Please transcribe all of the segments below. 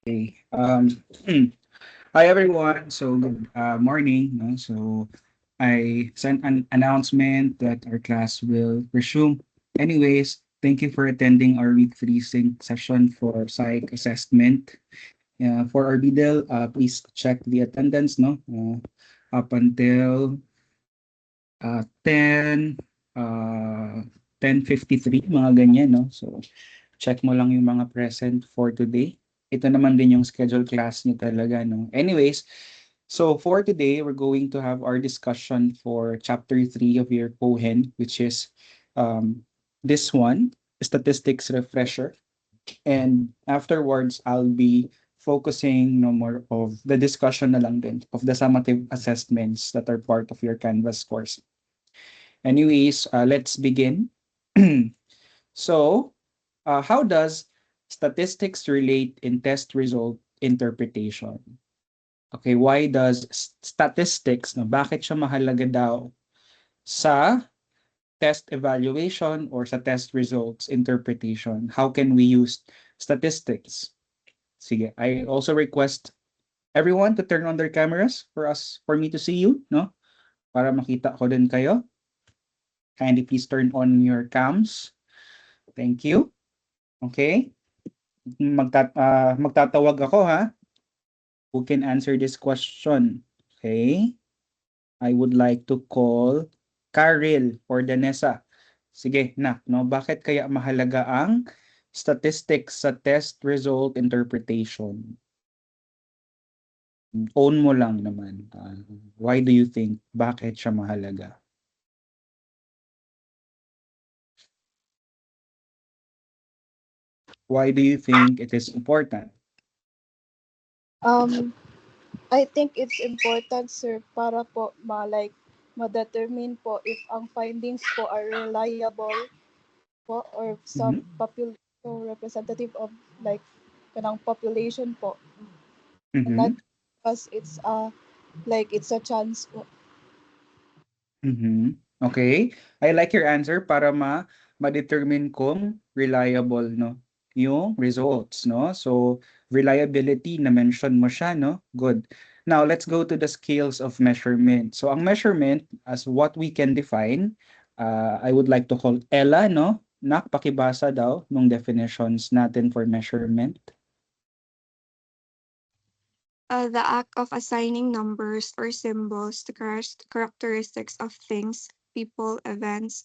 Okay. Hi everyone. So good morning. No? So I sent an announcement that our class will resume. Anyways, thank you for attending our week 3 sync session for psych assessment. For our BDL, please check the attendance. No, up until 10 10:53 mga ganyan. No, so check mo lang yung mga present for today. Ito naman din yung schedule class niyo talaga, no? Anyways, so for today, we're going to have our discussion for chapter 3 of your Cohen, which is um, this one, statistics refresher. And afterwards, I'll be focusing no more of the discussion na lang din of the summative assessments that are part of your Canvas course. Anyways, let's begin. So, how does statistics relate in test result interpretation? Okay, why does statistics, no, bakit siya mahalaga daw sa test evaluation or sa test results interpretation? How can we use statistics? Sige, I also request everyone to turn on their cameras for me to see you, no? Para makita ko din kayo. Kindly please turn on your cams. Thank you. Okay? Magtatawag ako ha. Who can answer this question? Okay. I would like to call Karil or Danessa. Sige, nak, no? Bakit kaya mahalaga ang statistics sa test result interpretation? Own mo lang naman. Why do you think? Bakit siya mahalaga? Why do you think it is important? Um, I think it's important, sir, para po ma-determine po if ang findings po are reliable po or Mhm. some population representative of like kanang population po and not Mhm. because it's a chance po. Mhm. Okay. I like your answer para ma-determine kung reliable, no, yung results, no? So, reliability na mention mo siya, no? Good. Now, let's go to the scales of measurement. So, ang measurement as what we can define, I would like to call Ella, no? Nak, pakibasa daw nung definitions natin for measurement. The act of assigning numbers or symbols to characteristics of things, people, events,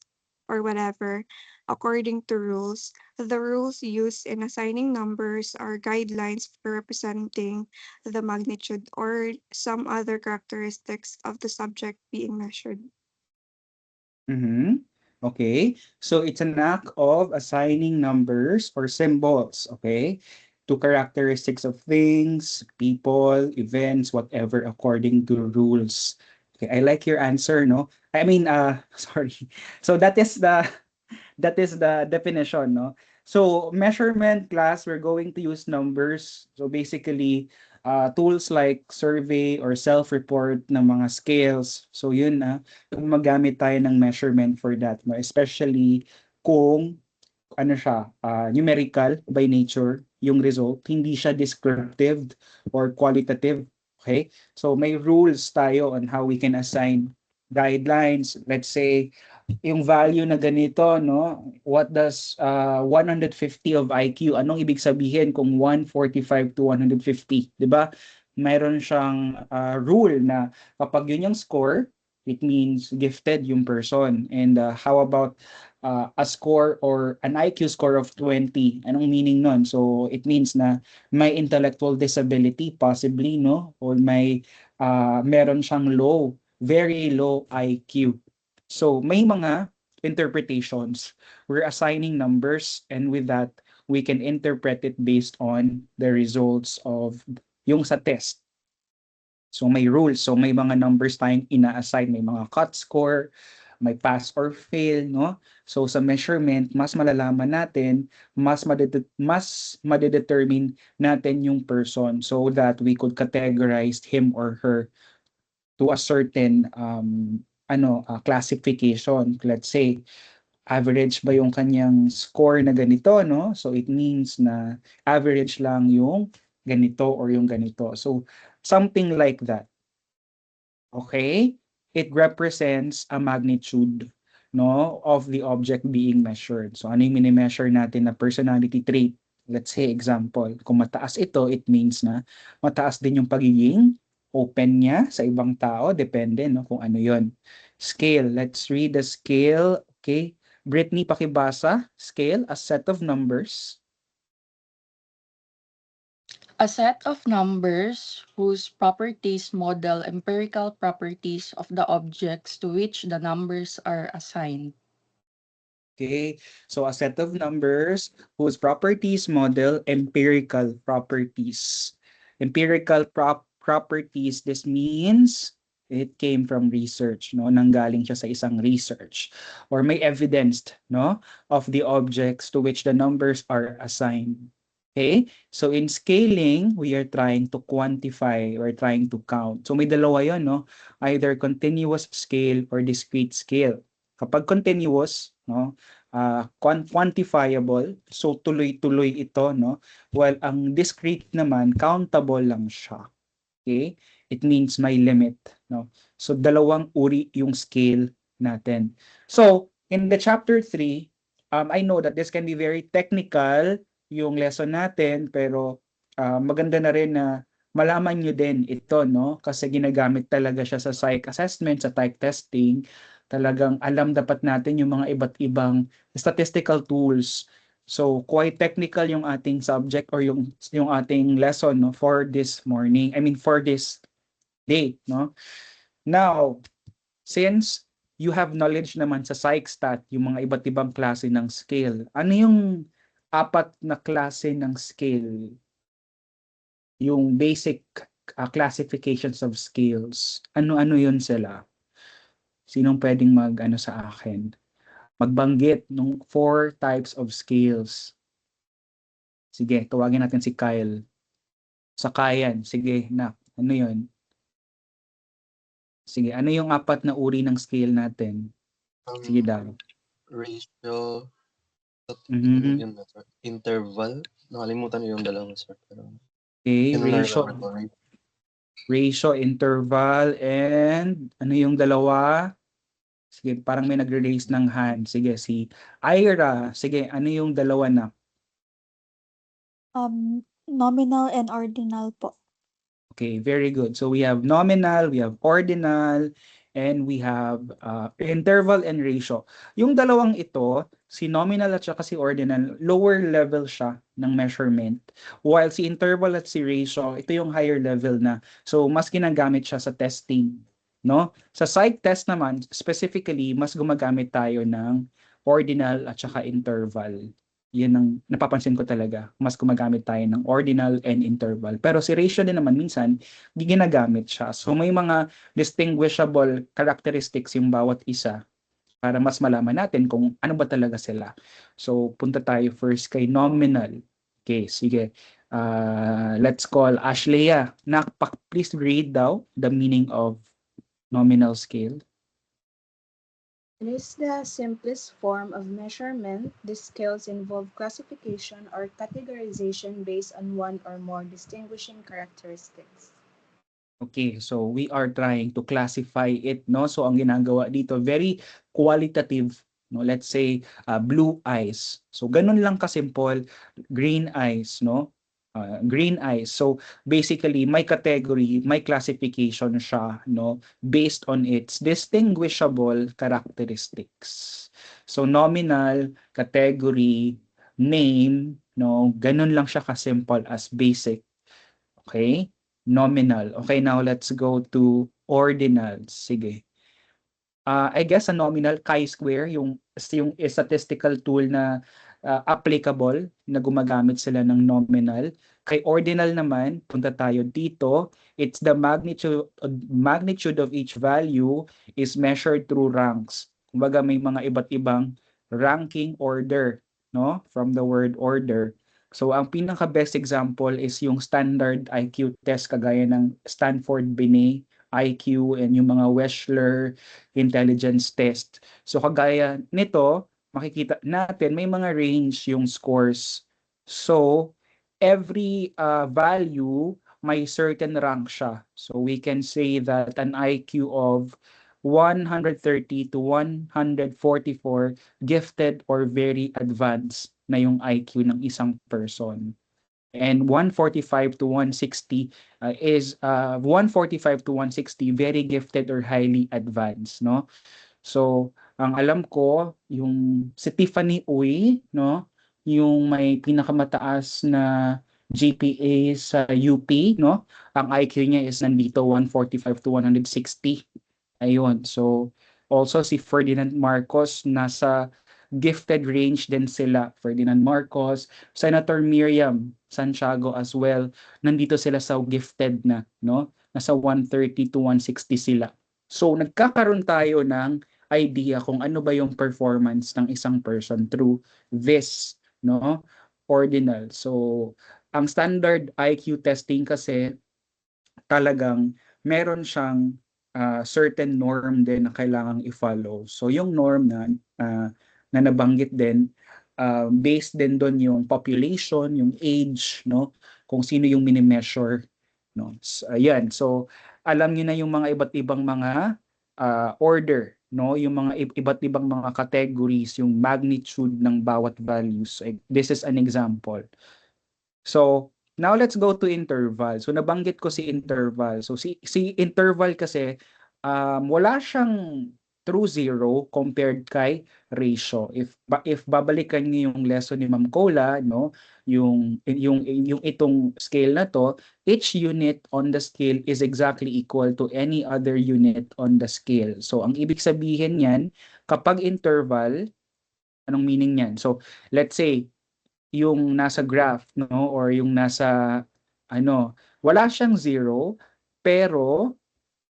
or whatever, according to rules. The rules used in assigning numbers are guidelines for representing the magnitude or some other characteristics of the subject being measured. Mhm. Okay. So it's an act of assigning numbers or symbols, okay, to characteristics of things, people, events, whatever, according to rules. Okay, I like your answer, no? I mean, sorry. So that is the definition, no? So measurement class, we're going to use numbers. So basically, tools like survey or self-report ng mga scales. So yun na, gumagamit tayo ng measurement for that, no? Especially kung ano siya, numerical by nature, yung result, hindi siya descriptive or qualitative. Okay? So may rules tayo on how we can assign guidelines. Let's say, yung value na ganito, no? What does 150 of IQ? Anong ibig sabihin kung 145 to 150? 'Di ba? Mayroon siyang rule na kapag yun yung score, it means gifted yung person. And how about a score or an IQ score of 20? Anong meaning nun? So it means na may intellectual disability possibly, no? Or may meron siyang low, very low IQ. So may mga interpretations. We're assigning numbers, and with that, we can interpret it based on the results of yung sa test. So may rules. So may mga numbers tayong ina-assign, may mga cut score, may pass or fail, no? So sa measurement, mas malalaman natin, mas madedetermine natin yung person so that we could categorize him or her to a certain classification. Let's say average ba yung kanyang score na ganito, no? So it means na average lang yung ganito or yung ganito. So, something like that. Okay? It represents a magnitude, no, of the object being measured. So, ano yung mini-measure natin na personality trait? Let's say, example, kung mataas ito, it means na mataas din yung pagiging open niya sa ibang tao. Depende, no, kung ano yon. Scale. Let's read the scale. Okay. Brittany, pakibasa. Scale, a set of numbers. A set of numbers whose properties model empirical properties of the objects to which the numbers are assigned. Okay, so a set of numbers whose properties model empirical properties. Empirical properties, this means it came from research, no? Nanggaling siya sa isang research. Or may evidence, no? Of the objects to which the numbers are assigned. Okay, so in scaling, we are trying to quantify, we're trying to count. So may dalawa yun, no? Either continuous scale or discrete scale. Kapag continuous, no, quantifiable, so tuloy-tuloy ito, no? While ang discrete naman, countable lang siya. Okay? It means may limit, no? So dalawang uri yung scale natin. So, in the chapter 3, I know that this can be very technical yung lesson natin, pero maganda na rin na malaman nyo din ito, no? Kasi ginagamit talaga siya sa psych assessment, sa psych testing. Talagang alam dapat natin yung mga iba't ibang statistical tools. So, quite technical yung ating subject or yung ating lesson, no, for this morning. I mean, for this day, no? Now, since you have knowledge naman sa PsychStat, yung mga iba't ibang klase ng scale, ano yung apat na klase ng scale? Yung basic classifications of scales. Ano-ano yun sila? Sinong pwedeng mag-ano sa akin? Magbanggit ng 4 types of scales. Sige, tawagin natin si Kyle. Sakayan. Sige, na. Ano yun? Sige, ano yung apat na uri ng scale natin? Sige daw. Ratio, Mhm. yun na, sir. Interval. Nakalimutan ko yung dalawang, sir. Pero, Okay, yun na ratio. remember ko. Ratio, interval, and ano yung dalawa? Sige, parang may nagre-raise ng hand. Sige, si Ira. Sige, ano yung dalawa na? Nominal and ordinal po. Okay, very good. So we have nominal, we have ordinal, and we have interval and ratio. Yung dalawang ito, si nominal at saka si ordinal, lower level siya ng measurement. While si interval at si ratio, ito yung higher level na. So mas ginagamit siya sa testing. No? Sa psych test naman, specifically, mas gumagamit tayo ng ordinal at saka interval. Yun ang napapansin ko talaga. Mas gumagamit tayo ng ordinal and interval. Pero si ratio din naman minsan, ginagamit siya. So may mga distinguishable characteristics yung bawat isa para mas malaman natin kung ano ba talaga sila. So punta tayo first kay nominal. Okay, sige. Let's call Ashlea. Please read daw the meaning of nominal scale. It is the simplest form of measurement. These scales involve classification or categorization based on one or more distinguishing characteristics. Okay, so we are trying to classify it, no? So ang ginagawa dito, very qualitative, no? Let's say blue eyes. So ganun lang kasimple, green eyes, no? Green eyes. So basically, may category, may classification siya, no? Based on its distinguishable characteristics. So nominal, category, name, no? Ganun lang siya kasimple as basic. Okay? Nominal. Okay, now let's go to ordinals. Sige. I guess a nominal chi-square yung statistical tool na applicable na gumagamit sila ng nominal. Kay ordinal naman, punta tayo dito. It's the magnitude of each value is measured through ranks. Kumbaga may mga iba't ibang ranking order, no? From the word order. So ang pinaka best example is yung standard IQ test kagaya ng Stanford Binet IQ and yung mga Wechsler intelligence test. So kagaya nito, makikita natin may mga range yung scores. So every value may certain rank siya. So we can say that an IQ of 130 to 144 gifted or very advanced na yung IQ ng isang person. And 145 to 160 is 145 to 160 very gifted or highly advanced, no? So, ang alam ko yung si Tiffany Uy, no, yung may pinakamataas na GPA sa UP, no? Ang IQ niya is nandito 145 to 160. Ayun. So, also si Ferdinand Marcos nasa gifted range din sila. Ferdinand Marcos, Senator Miriam Santiago as well. Nandito sila sa gifted na, no? Nasa 130 to 160 sila. So, nagkakaroon tayo ng idea kung ano ba yung performance ng isang person through this, no? Ordinal. So, ang standard IQ testing kasi talagang meron siyang certain norm din na kailangang i-follow. So yung norm na nabanggit din, based din doon yung population, yung age, no? Kung sino yung mini-measure, no? So, ayan. So alam niyo na yung mga iba't ibang mga order, no? Yung mga iba't ibang mga categories, yung magnitude ng bawat values. This is an example. So, now let's go to interval. So, nabanggit ko si interval. So, si interval kasi, wala siyang true zero compared kay ratio. If babalikan niyo yung lesson ni Ma'am Cola, no, yung itong scale na to, each unit on the scale is exactly equal to any other unit on the scale. So, ang ibig sabihin niyan, kapag interval, anong meaning niyan? So, let's say yung nasa graph, no, or yung nasa ano, wala siyang zero, pero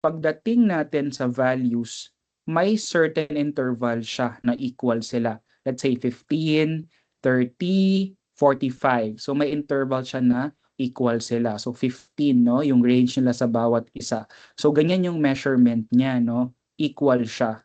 pagdating natin sa values, may certain interval siya na equal sila. Let's say 15, 30, 45. So may interval siya na equal sila. So 15, no, yung range nila sa bawat isa. So ganyan yung measurement niya, no, equal siya.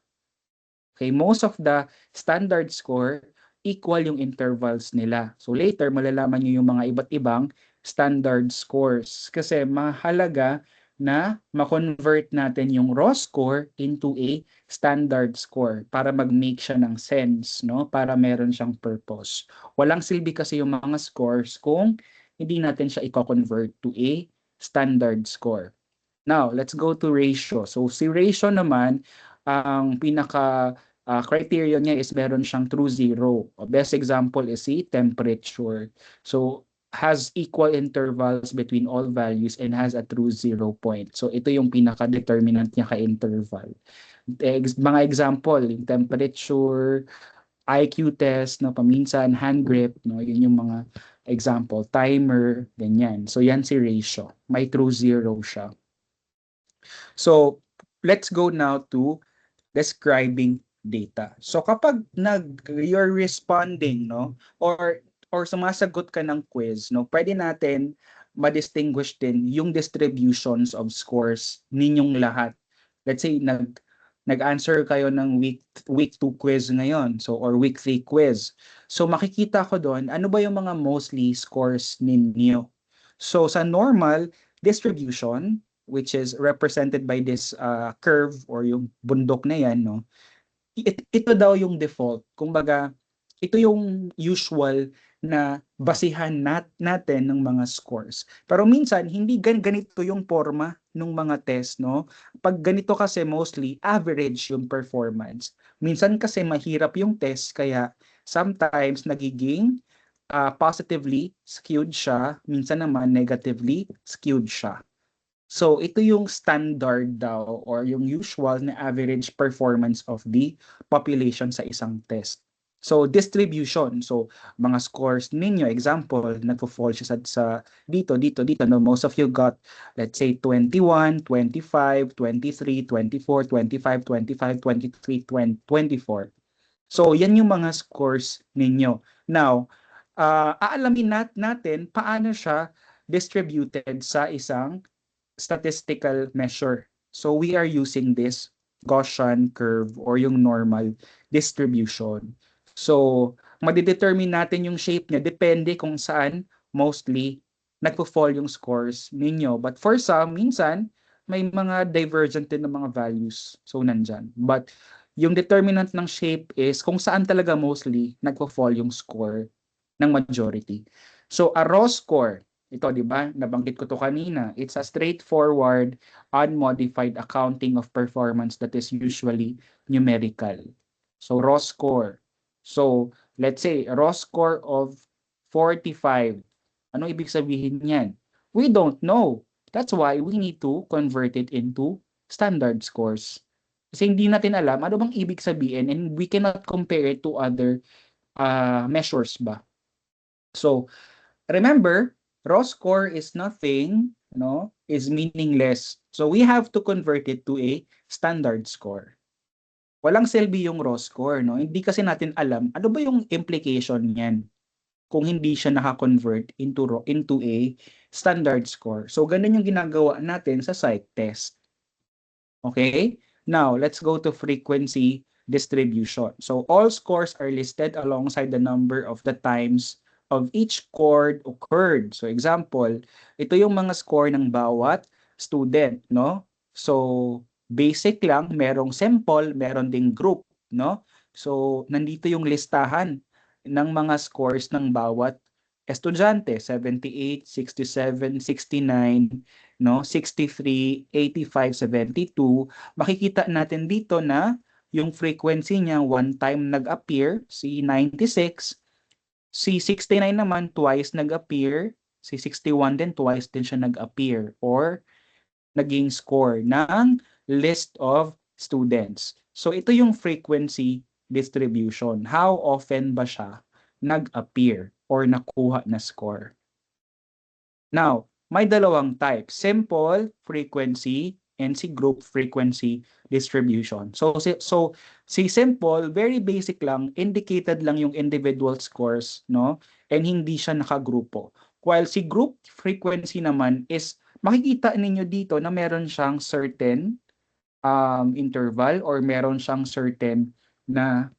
Okay, most of the standard score, equal yung intervals nila. So later, malalaman nyo yung mga iba't ibang standard scores. Kasi mahalaga na ma-convert natin yung raw score into a standard score para mag-make siya ng sense, no? Para meron siyang purpose. Walang silbi kasi yung mga scores kung hindi natin siya i-convert to a standard score. Now, let's go to ratio. So si ratio naman, ang pinaka criterion niya is meron siyang true zero. Best example is si temperature. So has equal intervals between all values and has a true 0 point. So ito yung pinaka-determinant niya ka-interval. Mga example, yung temperature, IQ test, no, paminsan, hand grip, no, yun yung mga example, timer, ganyan. So yan si ratio. May true zero siya. So let's go now to describing data. So kapag you're responding, no, or sumasagot ka ng quiz, no, pwede natin ma-distinguish din yung distributions of scores ninyong lahat. Let's say nag-answer kayo ng week 2 quiz ngayon, so or week 3 quiz. So makikita ko doon ano ba yung mga mostly scores ninyo. So sa normal distribution, which is represented by this curve or yung bundok na yan, no? Ito daw yung default. Kumbaga, ito yung usual na basihan natin ng mga scores. Pero minsan, hindi ganito yung forma ng mga test, no? Pag ganito kasi mostly, average yung performance. Minsan kasi mahirap yung test, kaya sometimes nagiging positively skewed siya, minsan naman negatively skewed siya. So, ito yung standard daw or yung usual na average performance of the population sa isang test. So, distribution. So, mga scores ninyo, example, nagpo-fall siya sa dito. No? Most of you got, let's say, 21, 25, 23, 24, 25, 25, 23, 24. So, yan yung mga scores ninyo. Now, aalamin natin paano siya distributed sa isang statistical measure. So we are using this Gaussian curve or yung normal distribution. So, madidetermine natin yung shape niya depende kung saan mostly nagpo-fall yung scores ninyo. But for some, minsan, may mga divergent din ng mga values. So, nandyan. But, yung determinant ng shape is kung saan talaga mostly nagpo-fall yung score ng majority. So, a raw score, ito, di ba? Nabanggit ko to kanina. It's a straightforward, unmodified accounting of performance that is usually numerical. So, raw score. So, let's say, a raw score of 45. Ano ibig sabihin niyan? We don't know. That's why we need to convert it into standard scores. Kasi hindi natin alam ano bang ibig sabihin and we cannot compare it to other measures ba. So, remember, raw score is nothing, no, is meaningless. So, we have to convert it to a standard score. Walang silbi yung raw score, no? Hindi kasi natin alam ano ba yung implication niyan kung hindi siya naka-convert into a standard score. So, ganun yung ginagawa natin sa psych test. Okay? Now, let's go to frequency distribution. So, all scores are listed alongside the number of the times of each chord occurred. So, example, ito yung mga score ng bawat student, no? So, basic lang, merong sample, meron ding group, no? So, nandito yung listahan ng mga scores ng bawat estudyante, 78, 67, 69, no, 63, 85, 72. Makikita natin dito na yung frequency niya one time nag-appear, si 96, si 69 naman twice nag-appear, si 61 din twice din siya nag-appear or naging score ng list of students. So ito yung frequency distribution. How often ba siya nag-appear or nakuha na score? Now, may dalawang type, simple frequency and si group frequency distribution. So si simple, very basic lang, indicated lang yung individual scores, no? And hindi siya nakagrupo. While si group frequency naman is makikita ninyo dito na meron siyang certain interval or meron siyang certain na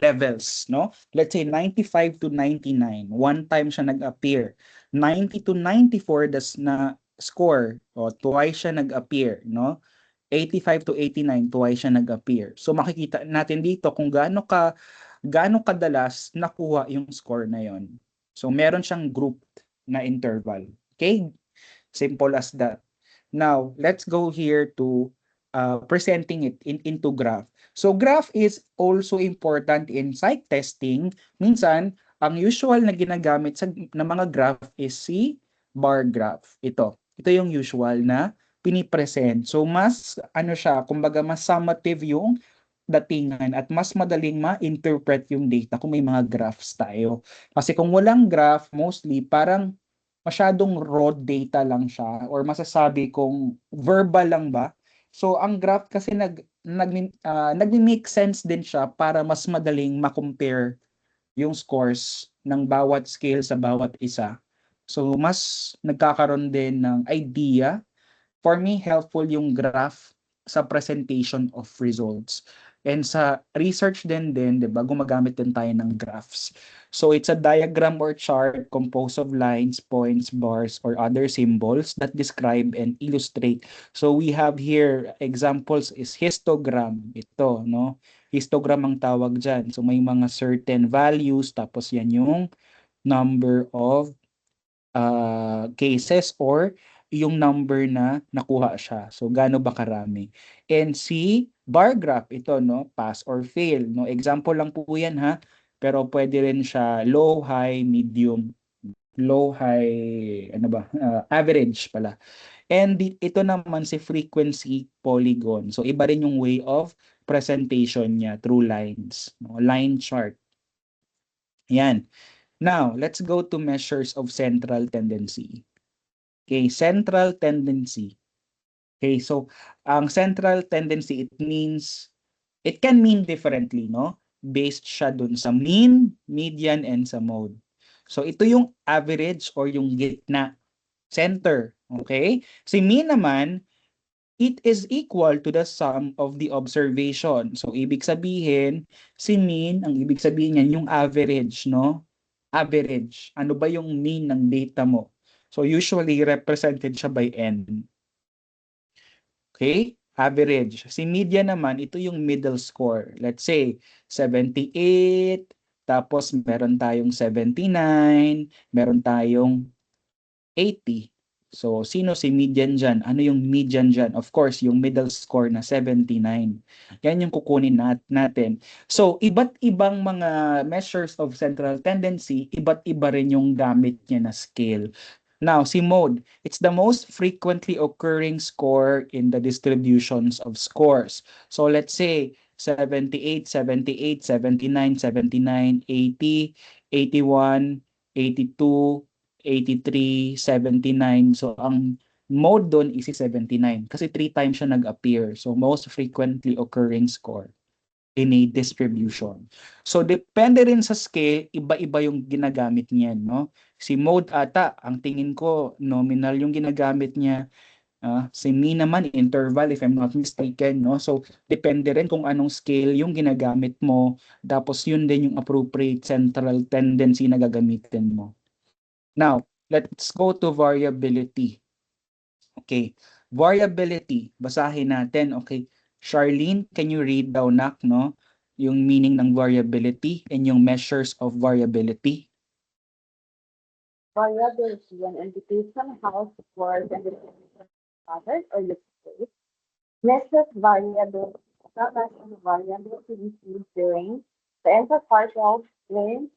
levels, no? Let's say 95 to 99, one time siya nag-appear. 90 to 94 das na score, o twice siya nag-appear, no? 85 to 89, twice siya nag-appear. So makikita natin dito kung gaano kadalas nakuha yung score na yon. So meron siyang grouped na interval. Okay? Simple as that. Now, let's go here to presenting it into graph. So graph is also important in psych testing. Minsan, ang usual na ginagamit na mga graph is si bar graph. Ito yung usual na pinipresent. So mas siya, kumbaga mas summative yung datingan at mas madaling ma-interpret yung data kung may mga graphs tayo. Kasi kung walang graph, mostly parang masyadong raw data lang siya or masasabi kung verbal lang ba. So ang graph kasi nagmi-make sense din siya para mas madaling ma-compare yung scores ng bawat scale sa bawat isa. So mas nagkakaroon din ng idea. For me, helpful yung graph sa presentation of results. And sa research din, 'di ba, gumagamit din tayo ng graphs. So it's a diagram or chart composed of lines, points, bars, or other symbols that describe and illustrate. So we have here examples is histogram. Ito, no? Histogram ang tawag diyan. So may mga certain values tapos yan yung number of cases or yung number na nakuha siya. So gaano ba karami? And si bar graph ito, no, pass or fail, no. Example lang po 'yan ha. Pero pwede rin siya low, high, medium, low, high, average pala. And ito naman si frequency polygon. So iba rin yung way of presentation niya through lines, no? Line chart. Yan. Now, let's go to measures of central tendency. Okay, central tendency. Okay, so ang central tendency, it can mean differently, no? Based siya dun sa mean, median, and sa mode. So ito yung average or yung gitna, center. Okay? Si mean naman, it is equal to the sum of the observation. So ibig sabihin, si mean, ang ibig sabihin niyan yung average, no? average. Ano ba yung mean ng data mo? So usually represented siya by n. Okay? Average. Si median naman, ito yung middle score. Let's say 78, tapos meron tayong 79, meron tayong 80. So, sino si median dyan? Ano yung median dyan? Of course, yung middle score na 79. Yan yung kukunin natin. So, iba't ibang mga measures of central tendency, iba't iba rin yung gamit niya na scale. Now, si mode, it's the most frequently occurring score in the distributions of scores. So, let's say 78, 78, 79, 79, 80, 81, 82, 83, 79. So, ang mode doon is 79 kasi 3 times siya nag-appear. So, most frequently occurring score in a distribution. So, depende rin sa scale, iba-iba yung ginagamit niyan, no? Si mode ata, ang tingin ko, nominal yung ginagamit niya. Si mean naman, interval, if I'm not mistaken, no? So, depende rin kung anong scale yung ginagamit mo. Tapos, yun din yung appropriate central tendency na gagamitin mo. Now, let's go to variability. Okay, variability, basahin natin. Okay, Charlene, can you read daw nak, no? Yung meaning ng variability and yung measures of variability. Variability, an indication how scores and distribution pattern or display. Measures variability. Not measures variability includes the range, the interquartile range,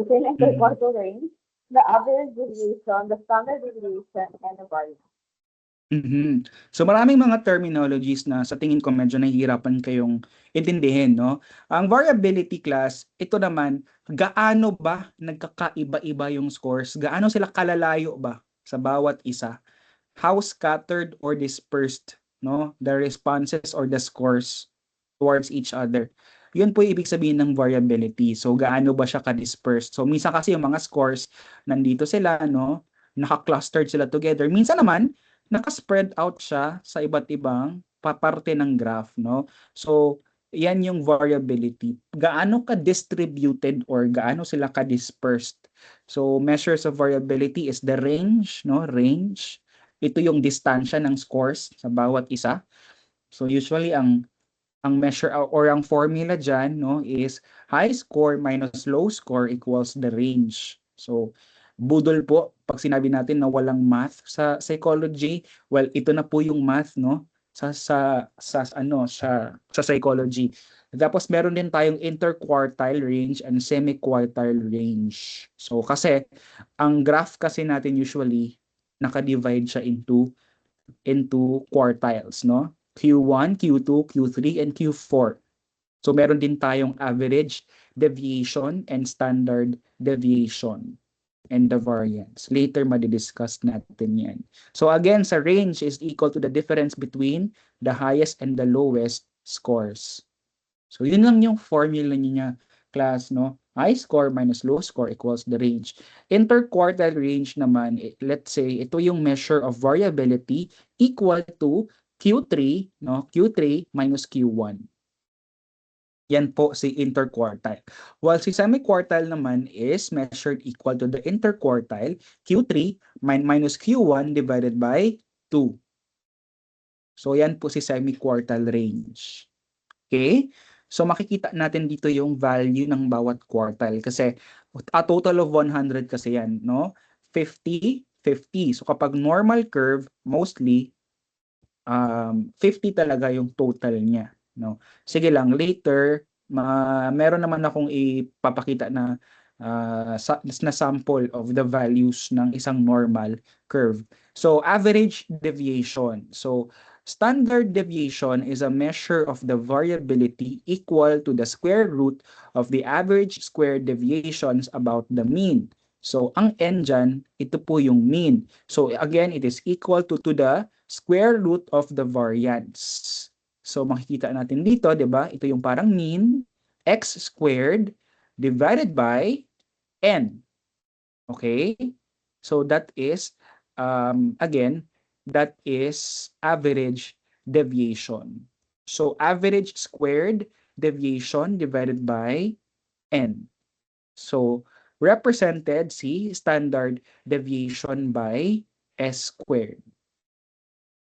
within interquartile range, the average deviation, the standard deviation, and the variance. So maraming mga terminologies na sa tingin ko medyo nahihirapan kayong intindihin, no? Ang variability class, ito naman, gaano ba nagkakaiba-iba yung scores? Gaano sila kalalayo ba sa bawat isa? How scattered or dispersed, no? The responses or the scores towards each other. Yun po yung ibig sabihin ng variability. So gaano ba siya ka-dispersed? So minsan kasi yung mga scores nandito sila, no? Naka-clustered sila together. Minsan naman naka-spread out siya sa iba't ibang parte ng graph, no? So, yan yung variability. Gaano ka-distributed or gaano sila ka-dispersed. So, measures of variability is the range, no? Range. Ito yung distansya ng scores sa bawat isa. So, usually ang measure or ang formula diyan, no, is high score minus low score equals the range. So, budol po pag sinabi natin na walang math sa psychology. Well, ito na po yung math, no, sa psychology. Tapos meron din tayong interquartile range and semi-quartile range. So kasi ang graph kasi natin usually naka-divide siya into quartiles, no? Q1, Q2, Q3, and Q4. So meron din tayong average deviation and standard deviation and the variance. Later, madidiscuss natin yan. So again, sa range is equal to the difference between the highest and the lowest scores. So yun lang yung formula niya, class, no? High score minus low score equals the range. Interquartile range naman, let's say, ito yung measure of variability equal to Q3, no? Q3 minus Q1. Yan po si interquartile. While si semi-quartile naman is measured equal to the interquartile Q3 minus Q1 divided by 2. So yan po si semi-quartile range. Okay? So makikita natin dito yung value ng bawat quartile kasi a total of 100 kasi yan, no? 50, 50. So kapag normal curve, mostly 50 talaga yung total niya, no? Sige lang, later meron naman akong ipapakita na na sample of the values ng isang normal curve. So average deviation. So standard deviation is a measure of the variability equal to the square root of the average square deviations about the mean. So ang n dyan, ito po yung mean. So again, it is equal to the square root of the variance. So makikita natin dito, 'di ba? Ito yung parang mean, x squared divided by n. Okay? So that is again, that is average deviation. So average squared deviation divided by n. So represented si standard deviation by S squared.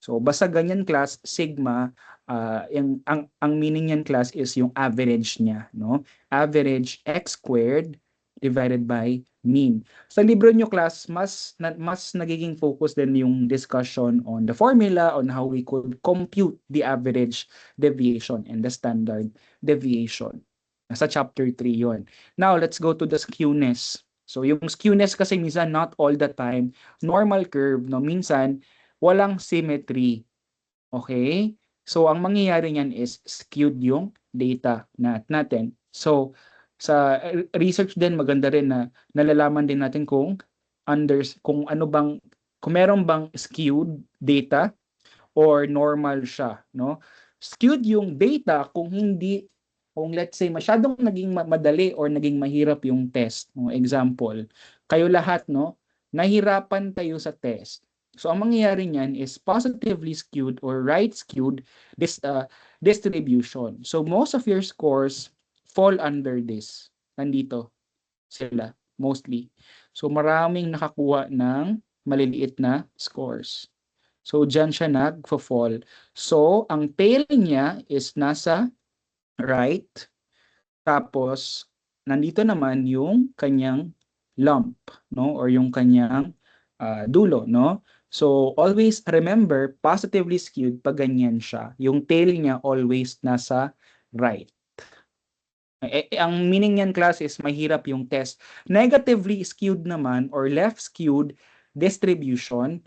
So basta ganyan class, sigma, ang meaning niyan class is yung average niya, no? Average x squared divided by mean. Sa libro nyo class, mas nagiging focus din yung discussion on the formula on how we could compute the average deviation and the standard deviation. Nasa chapter 3 yon. Now, let's go to the skewness. So yung skewness kasi minsan not all the time normal curve, no? Minsan walang symmetry. Okay? So, ang mangyayari niyan is skewed yung data natin. So, sa research din maganda rin na nalalaman din natin kung kung meron bang skewed data or normal siya, no? Skewed yung data kung let's say masyadong naging madali or naging mahirap yung test. No? Example, kayo lahat, no? Nahirapan kayo sa test. So, ang mangyayari niyan is positively skewed or right skewed distribution. So, most of your scores fall under this. Nandito sila, mostly. So, maraming nakakuha ng maliliit na scores. So, dyan siya nagfo-fall. So, ang tail niya is nasa right. Tapos, nandito naman yung kanyang lump, no? Or yung kanyang dulo, no? So, always remember, positively skewed pag ganyan siya. Yung tail niya always nasa right. Ang meaning niyan class is mahirap yung test. Negatively skewed naman or left skewed distribution,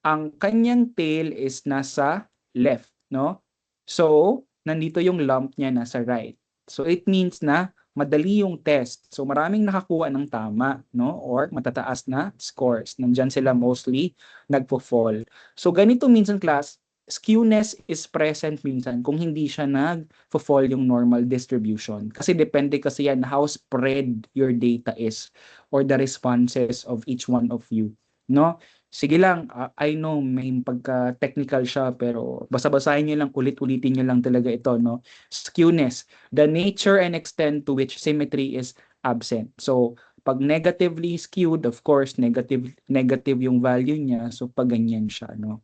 ang kanyang tail is nasa left, no? So, nandito yung lump niya nasa right. So, it means na madali yung test. So, maraming nakakuha ng tama, no? Or matataas na scores. Nandyan sila mostly nagpo-fall. So, ganito minsan class, skewness is present minsan kung hindi siya nag-fall yung normal distribution. Kasi depende kasi yan how spread your data is or the responses of each one of you, no? Sige lang, I know may pagka-technical siya pero basa-basahin niyo lang, ulit-ulitin niyo lang talaga ito, no? Skewness, the nature and extent to which symmetry is absent. So, pag negatively skewed, of course, negative yung value niya. So, pag ganyan siya, no?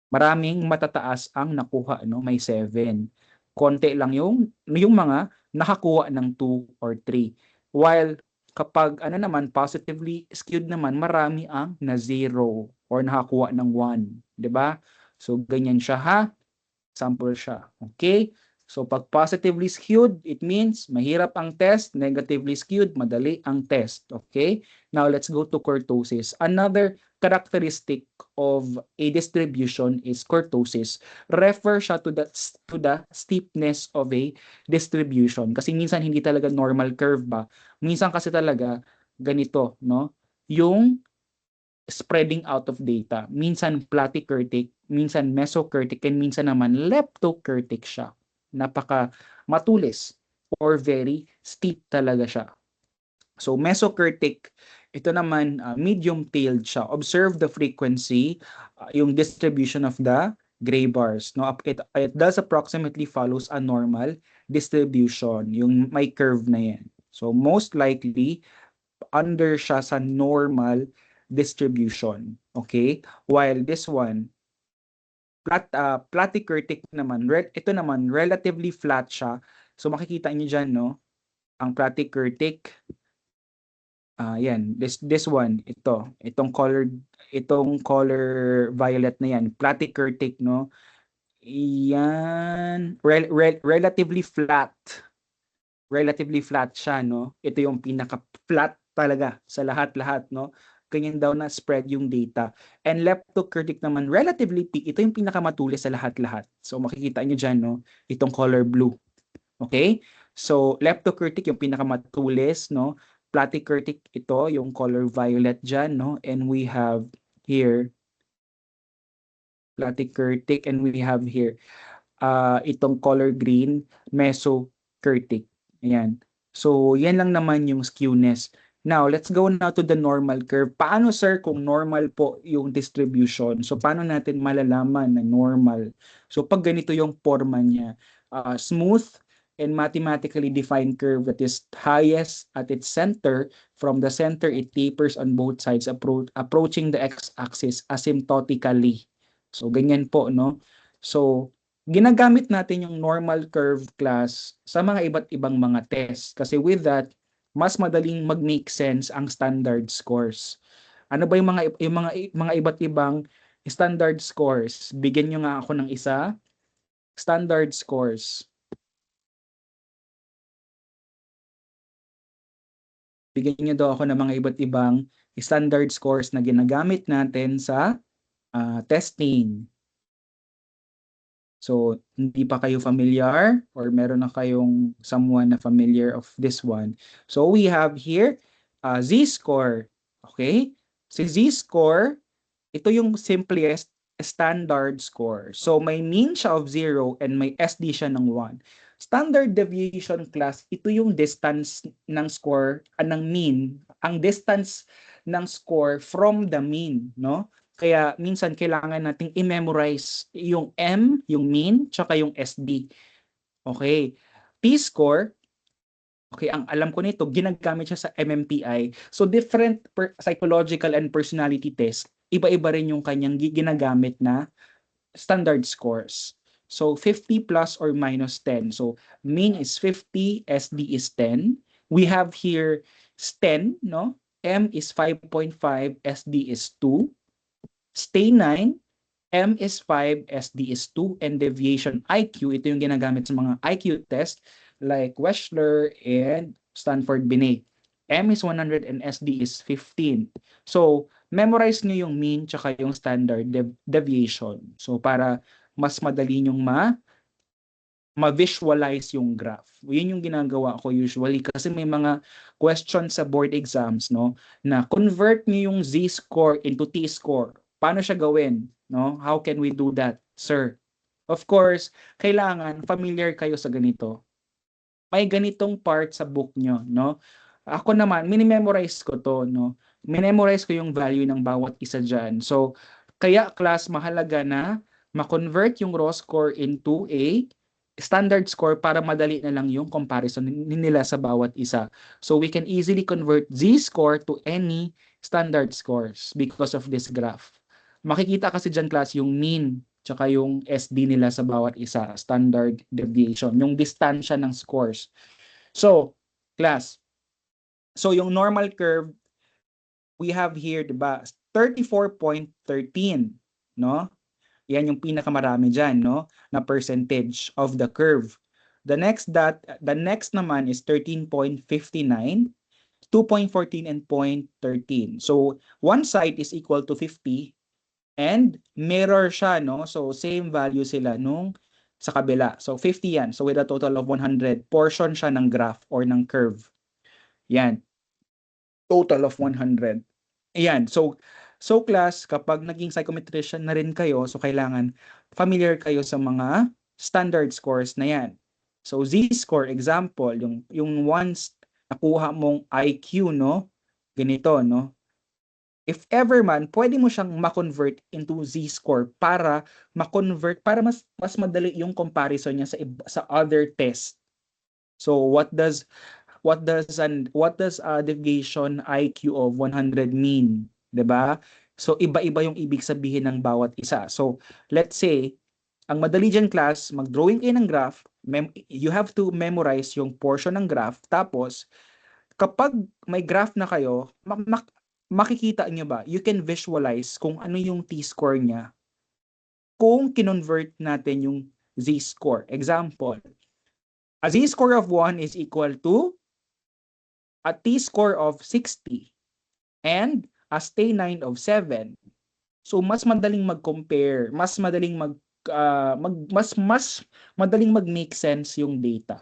Maraming matataas ang nakuha, no? May 7. Konti lang yung mga nakakuha ng 2 or 3. While kapag naman positively skewed naman, marami ang na 0 or nakakuha ng 1, 'di ba? So ganyan siya ha. Sample siya. Okay? So pag positively skewed, it means mahirap ang test, negatively skewed, madali ang test. Okay? Now let's go to kurtosis. Another characteristic of a distribution is kurtosis. Refer siya to the steepness of a distribution. Kasi minsan hindi talaga normal curve ba? Minsan kasi talaga ganito, no? Yung spreading out of data. Minsan platykurtic, minsan mesokurtic, and minsan naman leptokurtic siya. Napaka matulis or very steep talaga siya. So mesokurtic, ito naman medium-tailed siya. Observe the frequency, yung distribution of the gray bars. No? It does approximately follows a normal distribution, yung may curve na yan. So most likely, under siya sa normal distribution. Okay? While this one, platykurtic naman, ito naman, relatively flat siya. So makikita niyo dyan, no? Ang platykurtic, yan, this one, itong color violet na yan, platykurtic, no? Yan, relatively flat siya, no? Ito yung pinaka-flat talaga sa lahat-lahat, no? Ganyan daw na spread yung data. And leptokurtic naman, relatively thick, ito yung pinakamatulis sa lahat-lahat. So makikita niyo dyan, no? Itong color blue. Okay? So leptokurtic yung pinakamatulis, no? Platykurtic ito, yung color violet dyan, no? And we have here platykurtic, and we have here itong color green, mesokurtic. Ayan. So, yan lang naman yung skewness. Now, let's go now to the normal curve. Paano, sir, kung normal po yung distribution? So, paano natin malalaman na normal? So, pag ganito yung forma niya, smooth, and mathematically defined curve that is highest at its center. From the center, it tapers on both sides, approaching the x-axis asymptotically. So, ganyan po, no? So, ginagamit natin yung normal curve class sa mga iba't ibang mga test. Kasi with that, mas madaling mag-make sense ang standard scores. Ano ba yung mga iba't ibang standard scores? Bigyan nyo nga ako ng isa. Standard scores. Bigyan niyo daw ako ng mga iba't ibang standard scores na ginagamit natin sa testing. So, hindi pa kayo familiar or meron na kayong someone na familiar of this one. So, we have here z-score. Okay? Si z-score, ito yung simplest standard score. So, may mean siya of 0 and may SD siya ng 1. Standard deviation class, ito yung distance ng score, ng mean, ang distance ng score from the mean, no? Kaya minsan kailangan nating i-memorize yung M, yung mean, tsaka yung SD. Okay. T-score, okay, ang alam ko nito, ginagamit siya sa MMPI. So different psychological and personality test, iba-iba rin yung kanyang ginagamit na standard scores. So 50 plus or minus 10. So mean is 50, SD is 10. We have here 10, no? M is 5.5, SD is 2. Stay 9, M is 5, SD is 2, and deviation IQ, ito yung ginagamit sa mga IQ test like Wechsler and Stanford-Binet. M is 100 and SD is 15. So, memorize nyo yung mean tsaka yung standard deviation. So, para mas madali nyong ma-visualize yung graph. Yun yung ginagawa ko usually kasi may mga questions sa board exams, no, na convert niyo yung z-score into t-score. Paano siya gawin, no? How can we do that, sir? Of course, kailangan familiar kayo sa ganito. May ganitong part sa book nyo, no? Ako naman, minimemorize ko to, no? Minimemorize ko yung value ng bawat isa dyan. So, kaya class, mahalaga na ma-convert yung raw score into a standard score para madali na lang yung comparison nila sa bawat isa. So, we can easily convert z-score to any standard scores because of this graph. Makikita kasi dyan class yung mean tsaka yung SD nila sa bawat isa, standard deviation, yung distansya ng scores. So, class, so yung normal curve, we have here, diba, 34.13, no? Yan yung pinakamarami dyan, no? Na percentage of the curve. The next naman is 13.59, 2.14, and 0.13. So, one side is equal to 50, and mirror siya, no? So, same value sila nung sa kabila. So, 50 yan. So, with a total of 100, portion siya ng graph or ng curve. Yan. Total of 100. Ayan. So class, kapag naging psychometrician na rin kayo, so kailangan familiar kayo sa mga standard scores na yan. So, z-score, example, yung once nakuha mong IQ, no? Ganito, no? If ever man, pwede mo siyang ma-convert into z-score para para mas madali yung comparison niya sa other test. So what does deviation IQ of 100 mean, 'di ba? So iba-iba yung ibig sabihin ng bawat isa. So let's say ang madali diyan class, mag-drawing kayo ng graph, you have to memorize yung portion ng graph, tapos kapag may graph na kayo, makikita nyo ba, you can visualize kung ano yung t-score niya kung kinonvert natin yung z-score. Example, a z-score of 1 is equal to a t-score of 60 and a stay 9 of 7. So mas madaling mag-compare, mas madaling mas madaling mag-make sense yung data.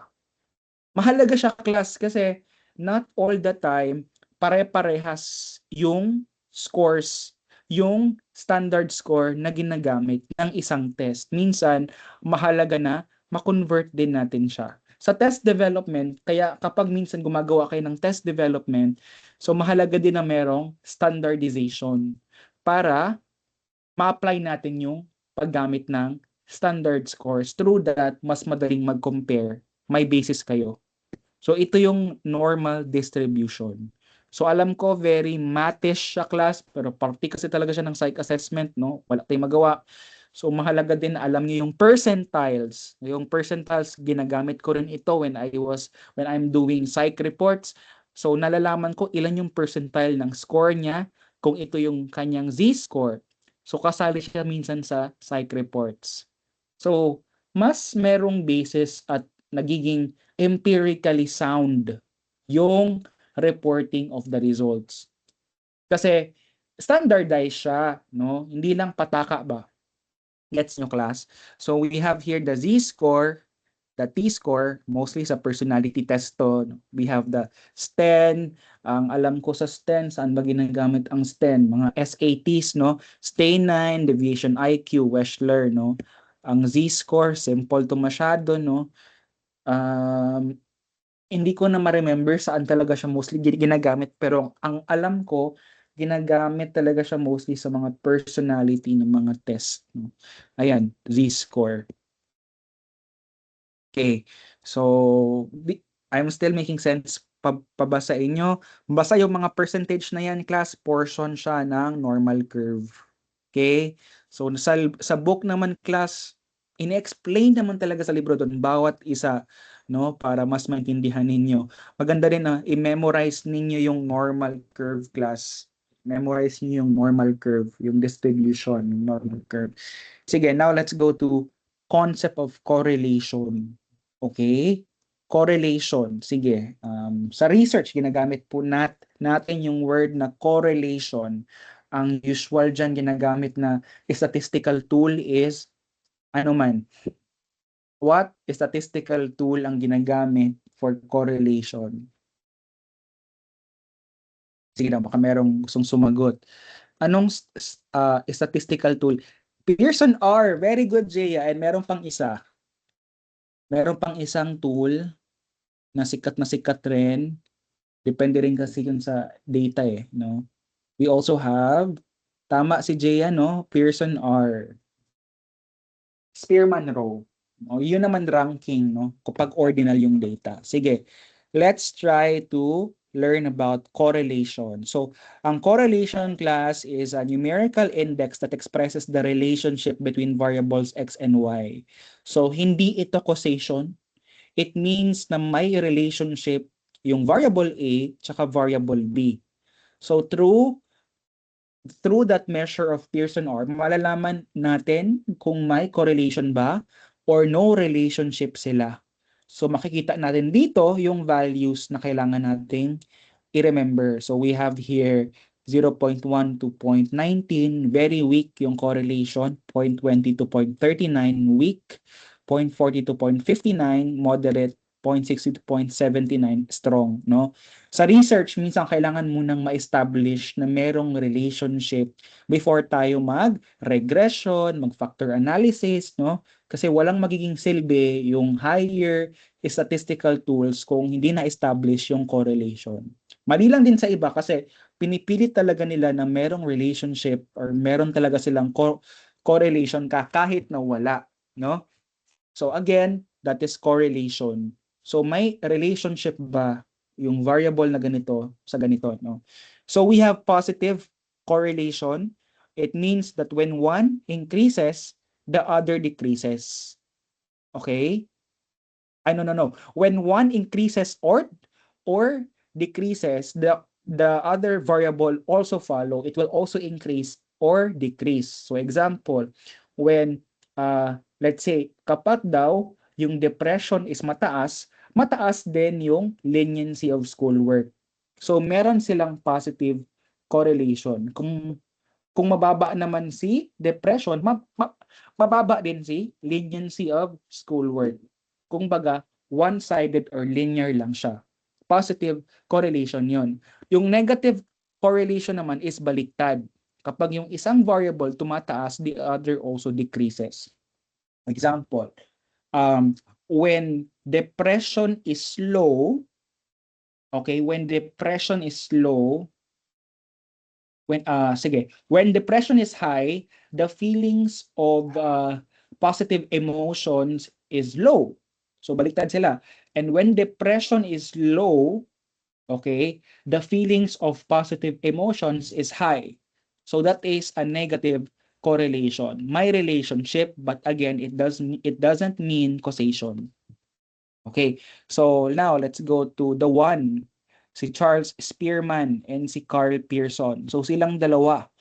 Mahalaga siya class kasi not all the time pare-parehas yung scores, yung standard score na ginagamit ng isang test. Minsan, mahalaga na ma-convert din natin siya. Sa test development, kaya kapag minsan gumagawa kayo ng test development, so mahalaga din na merong standardization para ma-apply natin yung paggamit ng standard scores. Through that, mas madaling mag-compare may basis kayo. So ito yung normal distribution. So alam ko very mathish siya class, pero parte kasi talaga siya ng psych assessment, no? Wala tayong magawa. So mahalaga din na alam niyo yung percentiles. Yung percentiles ginagamit ko rin ito when I'm doing psych reports. So nalalaman ko ilan yung percentile ng score niya kung ito yung kanyang Z-score. So kasali siya minsan sa psych reports. So mas merong basis at nagiging empirically sound yung reporting of the results. Kasi standardized siya, no? Hindi lang pataka ba? Gets nyo, class? So we have here the Z-score, the T-score, mostly sa personality test to. We have the STEN. Ang alam ko sa STEN, saan ba ginagamit ang STEN? Mga SATs, no? STAY9, Deviation IQ, Wechsler, no? Ang Z-score, simple to masyado, no? Hindi ko na ma-remember saan talaga siya mostly ginagamit, pero ang alam ko, ginagamit talaga siya mostly sa mga personality ng mga test, no? Ayan, Z-score. Okay, so I'm still making sense pa ba sa inyo? Basta yung mga percentage na yan, class, portion siya ng normal curve. Okay? So sa book naman, class, in-explain naman talaga sa libro doon bawat isa, no, para mas maintindihan ninyo. Maganda rin na i-memorize ninyo yung normal curve, class. Memorize niyo yung normal curve, yung distribution, yung normal curve. Sige, now let's go to concept of correlation. Okay? Correlation. Sige. Sa research, ginagamit po natin yung word na correlation. Ang usual dyan ginagamit na statistical tool is ano man. What statistical tool ang ginagamit for correlation? Sige lang, baka merong gustong sumagot. Anong statistical tool? Pearson R. Very good, Jaya. And meron pang isa. Meron pang isang tool na sikat rin. Depende rin kasi yun sa data no? We also have, tama si Jaya, no? Pearson R. Spearman Row. O, yun naman ranking, no? Kapag ordinal yung data. Sige, let's try to learn about correlation. So, ang correlation, class, is a numerical index that expresses the relationship between variables x and y. So, hindi ito causation. It means na may relationship yung variable A tsaka variable B. So, through that measure of Pearson R, malalaman natin kung may correlation ba or no relationship sila. So makikita natin dito yung values na kailangan nating i-remember. So we have here 0.1 to 0.19, very weak yung correlation, 0.20 to 0.39, weak, 0.40 to 0.59, moderate, 0.60 to 0.79, strong, no? Sa research, minsan kailangan munang ma-establish na merong relationship before tayo mag-regression, mag-factor analysis, no? Kasi walang magiging silbi yung higher statistical tools kung hindi na-establish yung correlation. Mali lang din sa iba kasi pinipilit talaga nila na merong relationship or meron talaga silang correlation kahit na wala, no? So again, that is correlation. So may relationship ba yung variable na ganito sa ganito, no? So we have positive correlation. It means that when one increases, the other decreases. Okay? No. When one increases or decreases, the other variable also follow. It will also increase or decrease. So example, when let's say kapag daw yung depression is mataas, mataas din yung leniency of schoolwork. So meron silang positive correlation. Kung mababa naman si depression, mababa din si leniency of schoolwork. Kung baga, one-sided or linear lang siya. Positive correlation yon. Yung negative correlation naman is baliktad. Kapag yung isang variable tumataas, the other also decreases. Example, when depression is low, okay, when depression is low, when depression is high, the feelings of positive emotions is low. So baliktad sila. And when depression is low, okay, the feelings of positive emotions is high. So that is a negative correlation. My relationship, but again, it doesn't mean causation. Okay, so now let's go to the one, si Charles Spearman and si Carl Pearson. So silang dalawa,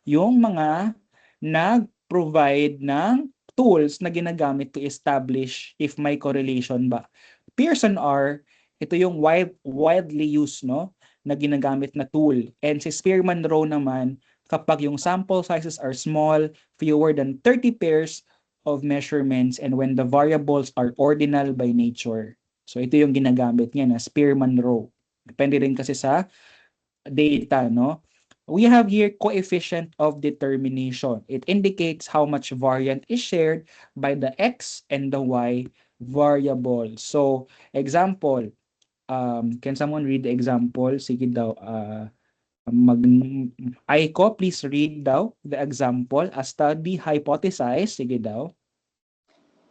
yung mga nag-provide ng tools na ginagamit to establish if may correlation ba. Pearson R, ito yung widely used, no, na ginagamit na tool. And si Spearman Rowe naman, kapag yung sample sizes are small, fewer than 30 pairs of measurements, and when the variables are ordinal by nature. So ito yung ginagamit niya na Spearman Rowe. Depende rin kasi sa data, no? We have here coefficient of determination. It indicates how much variant is shared by the x and the y variable. So, example, can someone read the example? Sige daw, mag Aiko, please read daw the example. A study hypothesized, sige daw.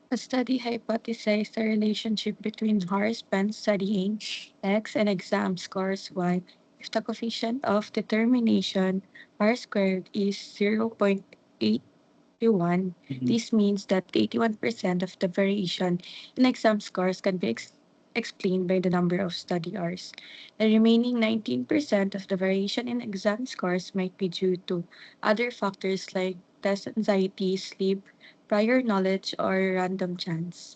A study hypothesized a relationship between hours spent studying X and exam scores Y. If the coefficient of determination R squared is 0.81, this means that 81% of the variation in exam scores can be explained by the number of study hours. The remaining 19% of the variation in exam scores might be due to other factors like test anxiety, sleep, prior knowledge, or random chance.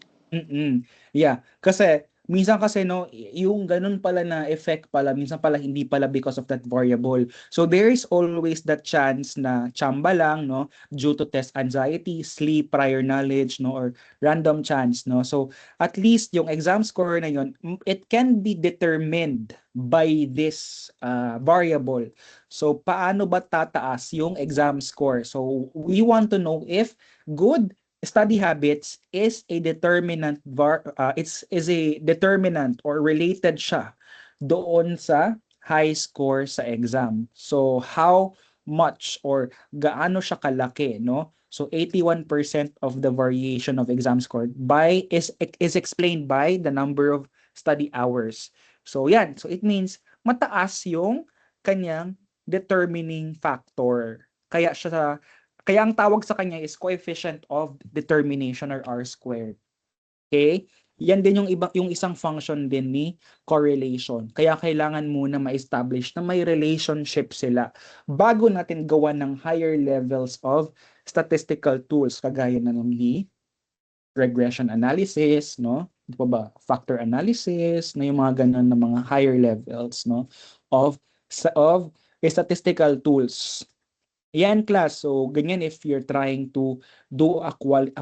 Yeah, kasi minsan kasi no, yung ganun pala na effect pala, minsan pala hindi pala because of that variable. So there is always that chance na chamba lang, no, due to test anxiety, sleep, prior knowledge, no, or random chance, no. So at least yung exam score na yun, it can be determined by this variable. So paano ba tataas yung exam score? So we want to know if good study habits is a determinant is a determinant or related siya doon sa high score sa exam. So how much or gaano siya kalaki, no? So 81% of the variation of exam score is explained by the number of study hours. So yan, so it means mataas yung kanyang determining factor. Kaya ang tawag sa kanya is coefficient of determination or R squared. Okay? Yan din yung isang function din ni correlation. Kaya kailangan muna ma-establish na may relationship sila bago natin gawa ng higher levels of statistical tools kagaya na ng regression analysis, no? Di ba? Factor analysis, na yung mga ganun na mga higher levels, no? Of statistical tools. Yan class, so ganyan if you're trying to do a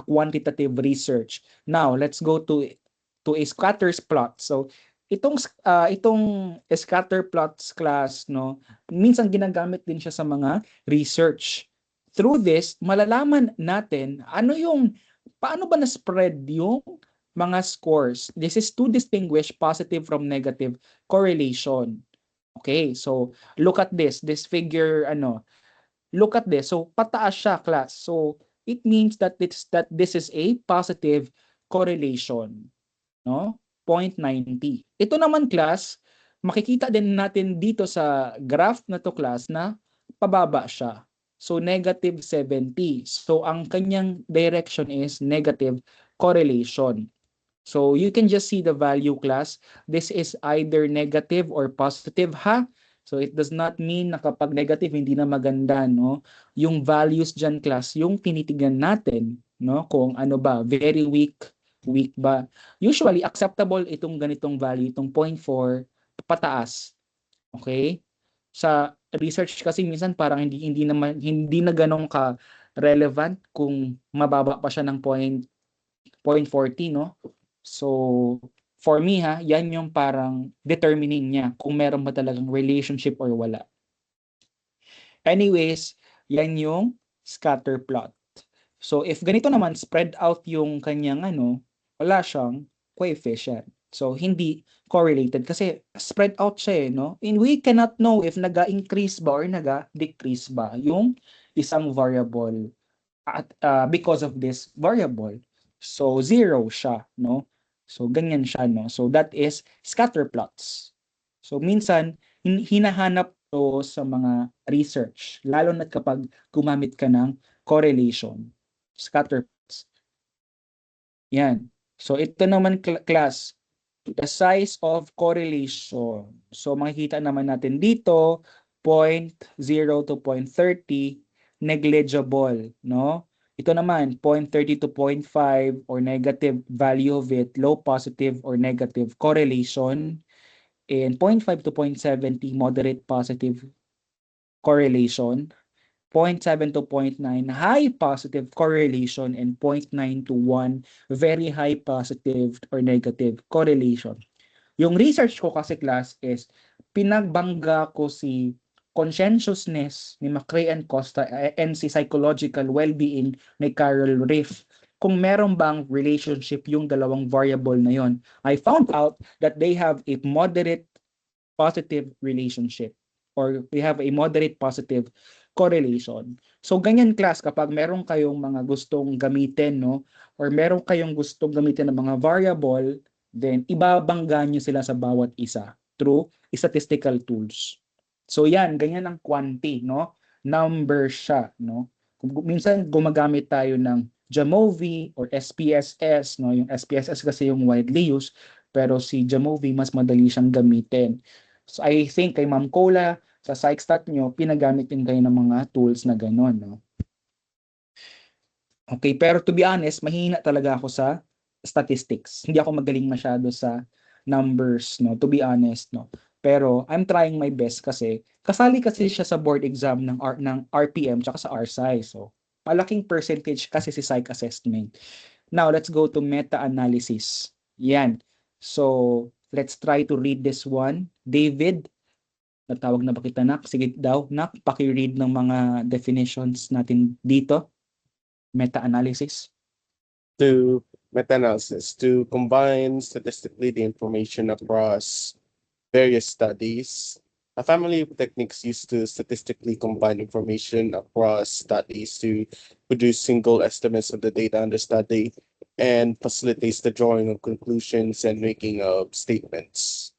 quantitative research. Now, let's go to a scatters plot. So itong scatter plots class, no, minsan ginagamit din siya sa mga research. Through this, malalaman natin paano ba na-spread yung mga scores. This is to distinguish positive from negative correlation. Okay, so look at this figure, look at this. So pataas siya, class. So it means that this is a positive correlation, no? 0.90. Ito naman, class, makikita din natin dito sa graph na to, class, na pababa siya. So negative 70. So ang kanyang direction is negative correlation. So you can just see the value, class. This is either negative or positive, ha? So it does not mean na kapag negative hindi na maganda, no? Yung values diyan, class, yung tinitingnan natin, no? Kung ano ba, very weak ba. Usually acceptable itong ganitong value, itong 0.4 pataas. Okay? Sa research kasi minsan parang hindi na ganun ka relevant kung mababa pa siya ng 0.40, no? So for me, ha, yan yung parang determining niya kung meron ba talagang relationship or wala. Anyways, yan yung scatter plot. So if ganito naman, spread out yung kanyang wala siyang coefficient. So hindi correlated kasi spread out siya, no? And we cannot know if naga-increase ba or naga-decrease ba yung isang variable at because of this variable. So zero siya, no? So, ganyan siya, no? So, that is scatter plots. So, minsan, hinahanap to sa mga research, lalo na kapag gumamit ka ng correlation, scatter plots. Yan. So, ito naman class, the size of correlation. So, makikita naman natin dito, 0.0 to 0.30, negligible, no? Ito naman, 0.30 to 0.5 or negative value of it, low positive or negative correlation. And 0.5 to 0.70, moderate positive correlation. 0.7 to 0.9, high positive correlation, and 0.9 to 1, very high positive or negative correlation. Yung research ko kasi class is, pinagbangga ko si conscientiousness ni McRae and Costa and si psychological well-being ni Carol Riff. Kung meron bang relationship yung dalawang variable na yon. I found out that they have a moderate positive relationship or we have a moderate positive correlation. So ganyan class kapag meron kayong mga gustong gamitin, no, or meron kayong gustong gamitin ng mga variable, then ibabangga nyo sila sa bawat isa through statistical tools. So yan, ganyan ang quanti, no? Number siya, no? Minsan gumagamit tayo ng Jamovi or SPSS, no? Yung SPSS kasi yung widely used, pero si Jamovi mas madali siyang gamitin. So I think kay Ma'am Cola, sa PsychStat nyo, pinagamit din kayo ng mga tools na gano'n, no? Okay, pero to be honest, mahina talaga ako sa statistics. Hindi ako magaling masyado sa numbers, no? To be honest, no? Pero I'm trying my best kasi kasali kasi siya sa board exam ng RPM tsaka sa RSI. So, malaking percentage kasi si psych assessment. Now, let's go to meta-analysis. Yan. So, let's try to read this one. David, natawag na ba kita, Nak? Sige daw, Nak, paki-read ng mga definitions natin dito. Meta-analysis. To meta-analysis, to combine statistically the information across various studies. A family of techniques used to statistically combine information across studies to produce single estimates of the data under study and facilitates the drawing of conclusions and making of statements.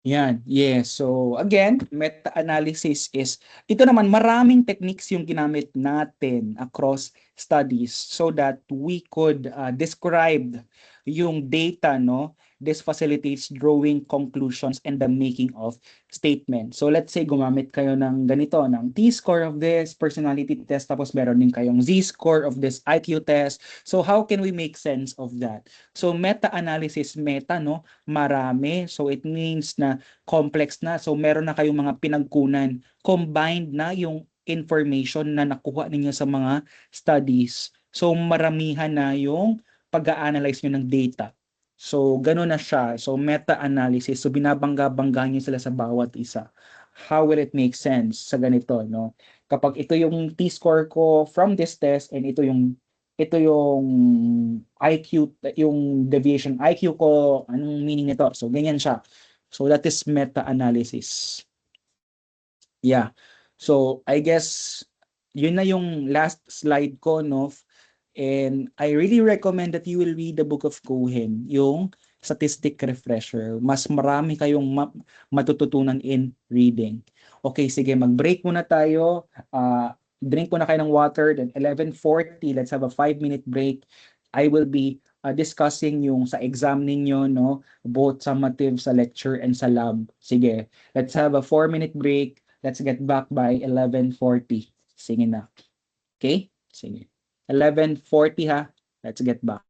Yan, yes. So again, meta-analysis is, ito naman maraming techniques yung ginamit natin across studies so that we could describe yung data, no? This facilitates drawing conclusions and the making of statements. So let's say gumamit kayo ng ganito, ng T-score of this personality test, tapos meron din kayong Z-score of this IQ test. So how can we make sense of that? So meta-analysis, meta, no? Marami. So it means na complex na. So meron na kayong mga pinagkunan. Combined na yung information na nakuha ninyo sa mga studies. So maramihan na yung pag-a-analyze nyo ng data. So gano'n na siya. So meta-analysis. So binabangga-bangga nyo sila sa bawat isa. How will it make sense sa ganito, no? Kapag ito yung T-score ko from this test and ito yung IQ, yung deviation IQ ko, anong meaning nito? So ganyan siya. So that is meta-analysis. Yeah. So I guess yun na yung last slide ko, no? And I really recommend that you will read the book of Cohen, yung statistic refresher. Mas marami kayong matututunan in reading. Okay, sige, mag-break muna tayo. Drink muna kayo ng water. Then 11:40, let's have a 5-minute break. I will be discussing yung sa exam ninyo, no? Both summative sa lecture and sa lab. Sige, let's have a 4-minute break. Let's get back by 11:40. Sige na. Okay? Sige. 11:40 ha. Let's get back.